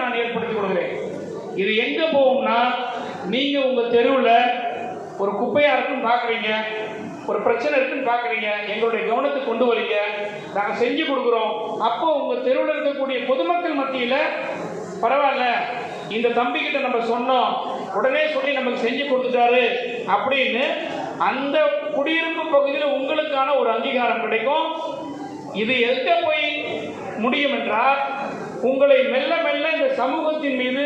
நான் ஏற்படுத்திக் கொள்கிறேன். இது எங்க போகும்னா, நீங்க உங்க தெருவில் ஒரு குப்பையா இருக்குன்னு பாக்குறீங்க, ஒரு பிரச்சனை இருக்குன்னு பாக்குறீங்க, எங்களுடைய கவனத்துக்கு கொண்டு வரீங்க, நாங்க செஞ்சு கொடுக்குறோம். அப்போ உங்க தெருவில் இருக்கக்கூடிய பொதுமக்கள் மத்தியில பரவாயில்ல, இந்த தம்பி கிட்ட நம்ம சொன்னோம், உடனே சொல்லி நமக்கு செஞ்சு கொடுத்துட்டாரு அப்படின்னு அந்த குடியிருப்பு பகுதியில் உங்களுக்கான ஒரு அங்கீகாரம் கிடைக்கும். இது எங்க போய் முடியும் என்றால், உங்களை மெல்ல மெல்ல இந்த சமூகத்தின் மீது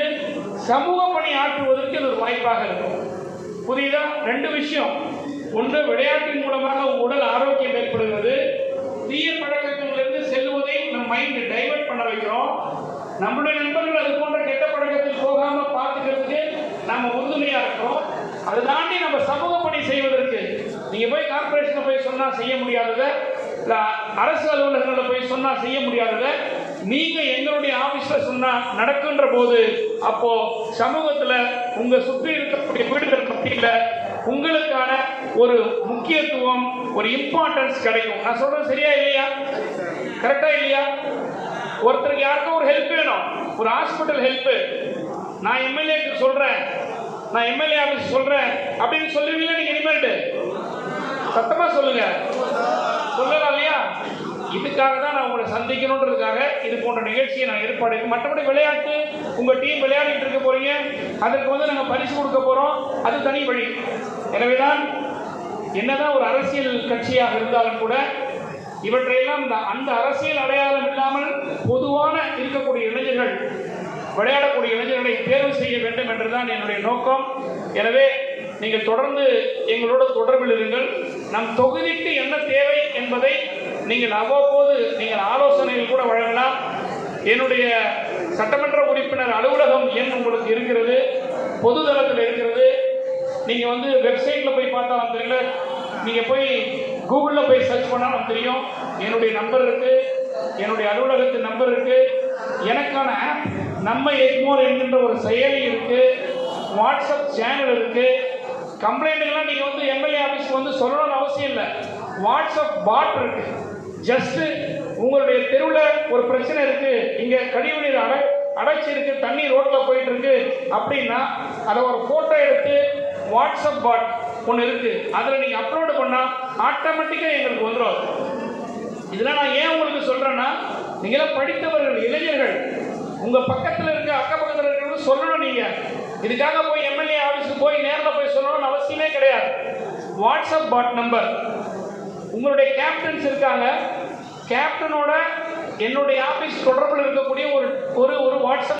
சமூக பணி ஆற்றுவதற்கு இது ஒரு வாய்ப்பாக இருக்கும். புரியுதா? ரெண்டு விஷயம். ஒன்று, விளையாட்டின் மூலமாக உடல் ஆரோக்கியம் ஏற்படுகிறது. தீய பழக்கங்களிலிருந்து செல்வதை நம் மைண்ட் டைவர்ட் பண்ண வைக்கிறோம். நம்மளுடைய நண்பர்கள் அது போன்ற கெட்ட பழக்கத்தில் போகாம பார்த்துக்கிறதுக்கு நம்ம உறுதுணையா இருக்கிறோம். அதை தாண்டி நம்ம சமூக பணி செய்வதற்கு நீங்க போய் கார்பரேஷன்ல போய் சொன்னா செய்ய முடியாததை, இல்ல அரசு அலுவலகங்களில் போய் சொன்னா செய்ய முடியாததை நீங்க எங்களுடைய ஆபீஸ்ல சொன்னா நடக்குன்ற போது, அப்போ சமூகத்துல உங்க சுற்றி இருக்கக்கூடிய வீடுகள் பற்றியில உங்களுக்கான ஒரு முக்கியத்துவம், ஒரு இம்பார்ட்டன்ஸ் கிடைக்கும். நான் சொல்றது சரியா இல்லையா? கரெக்டா இல்லையா? ஒருத்தருக்கு யாருக்கும் ஒரு ஹெல்ப் வேணும், ஒரு ஹாஸ்பிட்டல் ஹெல்ப், நான் எம்எல்ஏக்கு சொல்றேன், நான் எம்எல்ஏ ஆபீஸ் சொல்றேன் அப்படின்னு சொல்லுவீங்க. நீங்க இனிமேல் சத்தமா சொல்லுங்க, சொல்லலாம் இல்லையா? இதுக்காக தான் நான் உங்களை சந்திக்கணுன்றதுக்காக இது போன்ற நிகழ்ச்சியை நான் ஏற்பாடு. மற்றபடி விளையாட்டு, உங்க டீம் விளையாடிட்டு இருக்க போறீங்க, அதற்கு நாங்கள் பரிசு கொடுக்க போறோம், அது தனி வழி. எனவேதான் என்னதான் ஒரு அரசியல் கட்சியாக இருந்தாலும் கூட இவற்றையெல்லாம் அந்த அரசியல் அடையாளம் இல்லாமல் பொதுவான இருக்கக்கூடிய இளைஞர்கள், விளையாடக்கூடிய இளைஞர்களை தேர்வு செய்ய வேண்டும் என்றுதான் என்னுடைய நோக்கம். எனவே நீங்கள் தொடர்ந்து எங்களோட தொடர்பில் இருங்கள். நம் தொகுதிக்கு என்ன தேவை என்பதை நீங்கள் அவ்வப்போது நீங்கள் ஆலோசனைகள் கூட வழங்கலாம். என்னுடைய சட்டமன்ற உறுப்பினர் அலுவலகம் எண் உங்களுக்கு இருக்கிறது, பொதுதளத்தில் இருக்கிறது. நீங்கள் வெப்சைட்டில் போய் பார்த்தாலும் தெரியல, நீங்கள் போய் கூகுளில் போய் சர்ச் பண்ணாலும் தெரியும். என்னுடைய நம்பர் இருக்கு, என்னுடைய அலுவலகத்தின் நம்பர் இருக்கு, எனக்கான ஆப் நம்ம எக்மோர் என்கின்ற ஒரு செயலி இருக்கு, வாட்ஸ்அப் சேனல் இருக்கு. கம்ப்ளைண்ட்லாம் நீங்கள் எம்எல்ஏ ஆஃபீஸ்க்கு சொல்லணும்னு அவசியம் இல்லை. வாட்ஸ்அப் பாட் இருக்கு. ஜஸ்ட் உங்களுடைய தெருவில் ஒரு பிரச்சனை இருக்கு, இங்கே கழிவுநீர் அடைச்சி இருக்கு, தண்ணி ரோட்டில் போயிட்டு இருக்கு அப்படின்னா அதை ஒரு ஃபோட்டோ எடுத்து வாட்ஸ்அப் பாட் ஒன்று இருக்கு, அதில் நீங்கள் அப்லோடு பண்ணால் ஆட்டோமேட்டிக்காக எங்களுக்கு வந்துடும். இதெல்லாம் நான் ஏன் உங்களுக்கு சொல்கிறேன்னா, நீங்களாம் படித்தவர்கள், இளைஞர்கள், உங்கள் பக்கத்தில் இருக்க அக்க பக்கத்தில் இருக்கிறவங்க சொல்லணும். நீங்கள் இதுக்காக போய் எம்எல்ஏ ஆஃபீஸுக்கு போய் நேரில் போய் சொல்லணும்னு அவசியமே கிடையாது. வாட்ஸ்அப் பாட் நம்பர், உங்களுடைய கேப்டன்ஸ் இருக்காங்க, கேப்டனோட என்னுடைய ஆஃபீஸ் தொடர்பில் இருக்கக்கூடிய ஒரு வாட்ஸ்அப்